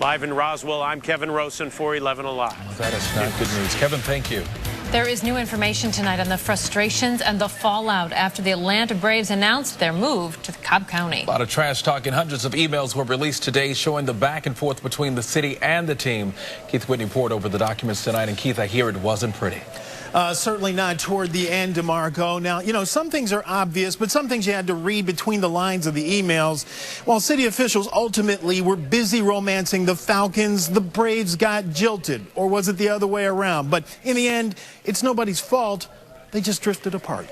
Live in Roswell, I'm Kevin Rosen for 11 Alive. That is not good news. Kevin, thank you. There is new information tonight on the frustrations and the fallout after the Atlanta Braves announced their move to Cobb County. A lot of trash talk and hundreds of emails were released today showing the back and forth between the city and the team. Keith Whitney poured over the documents tonight, and Keith, I hear it wasn't pretty. Certainly not toward the end, DeMarco. Now, you know, some things are obvious, but some things you had to read between the lines of the emails. While city officials ultimately were busy romancing the Falcons, the Braves got jilted. Or was it the other way around? But in the end, it's nobody's fault. They just drifted apart.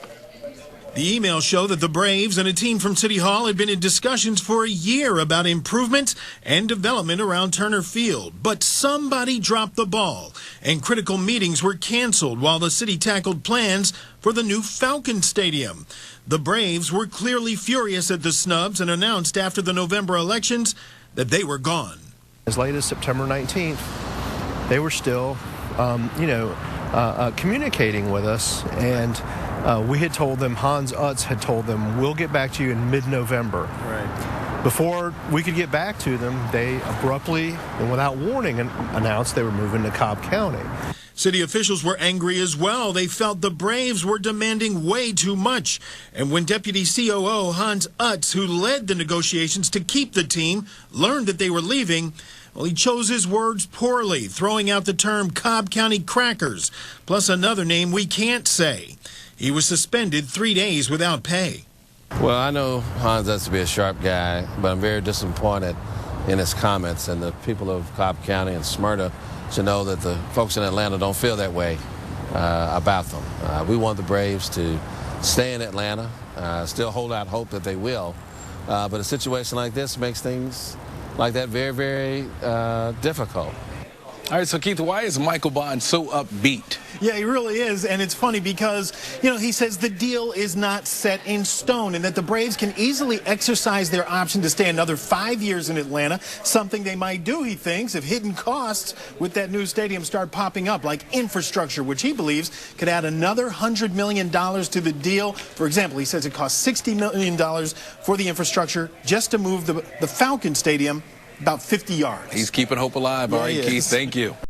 The emails show that the Braves and a team from City Hall had been in discussions for a year about improvements and development around Turner Field. But somebody dropped the ball, and critical meetings were canceled while the city tackled plans for the new Falcon Stadium. The Braves were clearly furious at the snubs and announced after the November elections that they were gone. As late as September 19th, they were still, communicating with us, and we had told them, Hans Utz had told them, we'll get back to you in mid-November. Right. Before we could get back to them, they abruptly and without warning announced they were moving to Cobb County. City officials were angry as well. They felt the Braves were demanding way too much. And when Deputy COO Hans Utz, who led the negotiations to keep the team, learned that they were leaving, well, he chose his words poorly, throwing out the term Cobb County Crackers, plus another name we can't say. He was suspended 3 days without pay. Well, I know Hans Utz to be a sharp guy, but I'm very disappointed in his comments, and the people of Cobb County and Smyrna should know that the folks in Atlanta don't feel that way about them. We want the Braves to stay in Atlanta, still hold out hope that they will, but a situation like this makes things like that very, very difficult. All right, so Keith, why is Michael Bond so upbeat? Yeah, he really is, and it's funny because, you know, he says the deal is not set in stone and that the Braves can easily exercise their option to stay another 5 years in Atlanta, something they might do, he thinks, if hidden costs with that new stadium start popping up, like infrastructure, which he believes could add another $100 million to the deal. For example, he says it costs $60 million for the infrastructure just to move the Falcon Stadium about 50 yards. He's keeping hope alive. All right, Keith, thank you.